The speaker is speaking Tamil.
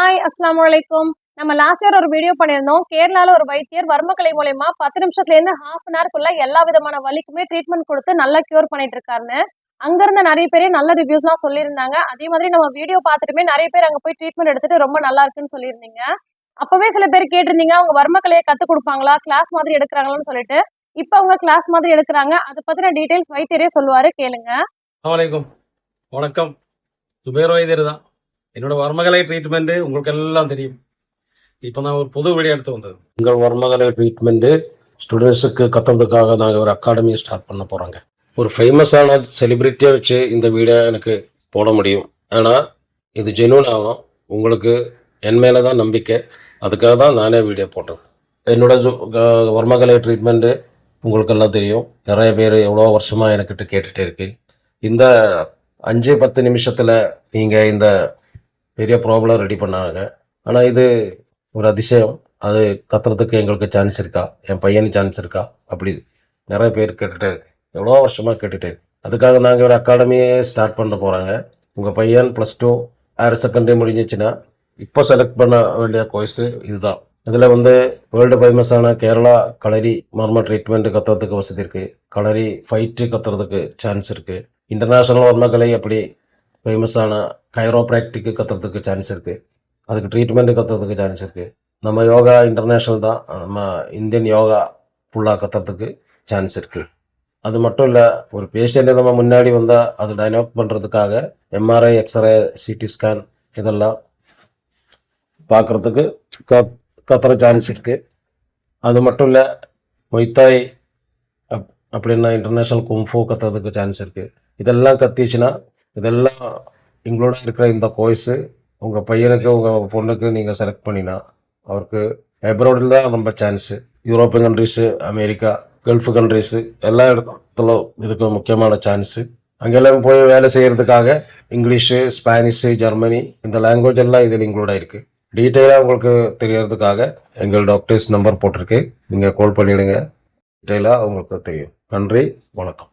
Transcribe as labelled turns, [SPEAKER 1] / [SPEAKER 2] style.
[SPEAKER 1] ஹாய் அஸ்ஸலாமு அலைக்கும். நம்ம லாஸ்ட் இயர் ஒரு வீடியோ பண்ணியிருந்தோம். கேரளால ஒரு வைத்தியர் வர்மக்கலை மூலியமா 10 நிமிஷத்துலேருந்து ஹாஃப் அன் ஹவர்க்குள்ள எல்லா விதமான வலிக்குமே ட்ரீட்மெண்ட் கொடுத்து நல்லா கியூர் பண்ணிட்டு இருக்காருன்னு அங்கிருந்த நிறைய பேரே நல்ல ரிவ்யூஸ்லாம் சொல்லியிருந்தாங்க. அதே மாதிரி நம்ம வீடியோ பார்த்துட்டுமே நிறைய பேர் அங்க போய் ட்ரீட்மெண்ட் எடுத்துட்டு ரொம்ப நல்லா இருக்குன்னு சொல்லியிருந்தீங்க. அப்பவே சில பேர் கேட்டிருந்தீங்க, அவங்க வர்மக்கலையை கத்துக் கொடுப்பாங்களா, கிளாஸ் மாதிரி எடுக்கிறாங்களான்னு சொல்லிட்டு. இப்போ அவங்க கிளாஸ் மாதிரி எடுக்கிறாங்க. அதை பத்தின டீடைல்ஸ் வைத்தியரே சொல்லுவாரு, கேளுங்க.
[SPEAKER 2] வணக்கம். வணக்கம். சுபேர் வைத்தியர் தான். என்னோட வர்மகலை ட்ரீட்மெண்ட் உங்களுக்கு எல்லாம் தெரியும். இப்போ நான் ஒரு புது வீடியோ எடுத்து வந்தது.
[SPEAKER 3] எங்கள் வர்மகலை ட்ரீட்மெண்ட்டு ஸ்டூடெண்ட்ஸுக்கு கற்றுறதுக்காக நாங்கள் ஒரு அகாடமியை ஸ்டார்ட் பண்ண போகிறோங்க. ஒரு ஃபேமஸான செலிப்ரிட்டியை வச்சு இந்த வீடியோ எனக்கு போட முடியும். ஆனால் இது ஜென்யூன் ஆகும். உங்களுக்கு என் மேலே தான் நம்பிக்கை. அதுக்காக தான் நானே வீடியோ போட்டேன். என்னோட வர்மகலை ட்ரீட்மெண்ட்டு உங்களுக்கெல்லாம் தெரியும். நிறைய பேர் எவ்வளோ வருஷமாக எனக்கிட்ட கேட்டுகிட்டே இருக்கு. இந்த 5-10 நிமிஷத்தில் நீங்கள் இந்த பெரிய ப்ராப்ளம் ரெடி பண்ணாங்க. ஆனால் இது ஒரு அதிசயம். அது கத்துறதுக்கு எங்களுக்கு சான்ஸ் இருக்கா, என் பையனுக்கு சான்ஸ் இருக்கா, அப்படி நிறைய பேர் கேட்டுகிட்டே இருக்கு. எவ்வளோ வருஷமாக கேட்டுகிட்டே இருக்கு. அதுக்காக நாங்கள் ஒரு அகாடமியே ஸ்டார்ட் பண்ண போகிறாங்க. உங்கள் பையன் +2 ஹையர் செகண்டரி முடிஞ்சிச்சுன்னா இப்போ செலக்ட் பண்ண வேண்டிய கோர்ஸு இதுதான். இதில் வேர்ல்டு ஃபேமஸான கேரளா களரி மர்ம ட்ரீட்மெண்ட்டு கத்துறதுக்கு வசதி இருக்குது. களரி ஃபைட்டு கத்துறதுக்கு சான்ஸ் இருக்குது. இன்டர்நேஷ்னல் வர்மக்கலை அப்படி ஃபேமஸான கைரோப்ராக்டிக்கு கத்துறதுக்கு சான்ஸ் இருக்குது. அதுக்கு ட்ரீட்மெண்ட்டு கத்துறதுக்கு சான்ஸ் இருக்குது. நம்ம யோகா இன்டர்நேஷ்னல் தான். நம்ம இந்தியன் யோகா ஃபுல்லாக கத்துறதுக்கு சான்ஸ் இருக்குது. அது மட்டும் இல்லை, ஒரு பேஷண்ட்டு நம்ம முன்னாடி வந்தால் அது டைனோக் பண்ணுறதுக்காக MRI, எக்ஸ்ரே, CT ஸ்கேன் இதெல்லாம் பார்க்குறதுக்கு கத்துற சான்ஸ் இருக்குது. அது மட்டும் இல்லை, மொய்தாய் அப்படின்னா இன்டர்நேஷ்னல் கும்ஃபு கத்துறதுக்கு சான்ஸ் இருக்குது. இதெல்லாம் கத்திச்சுன்னா இதெல்லாம் எங்களோட இருக்கிற இந்த கோர்ஸு உங்கள் பையனுக்கு உங்கள் பொண்ணுக்கு நீங்கள் செலக்ட் பண்ணினா அவருக்கு அப்ராடில் தான் ரொம்ப chance. European countries, America, gulf countries எல்லா இடத்துல இதுக்கு முக்கியமான சான்ஸு. அங்கெல்லாம் போய் வேலை செய்கிறதுக்காக இங்கிலீஷு, ஸ்பானிஷு, ஜெர்மனி இந்த லாங்குவேஜ் எல்லாம் இதில் இன்க்ளூட் ஆகிருக்கு. டீட்டெயிலாக உங்களுக்கு தெரியறதுக்காக எங்கள் டாக்டர்ஸ் நம்பர் போட்டிருக்கு. நீங்கள் கால் பண்ணிவிடுங்க. டீட்டெயிலாக உங்களுக்கு தெரியும். நன்றி, வணக்கம்.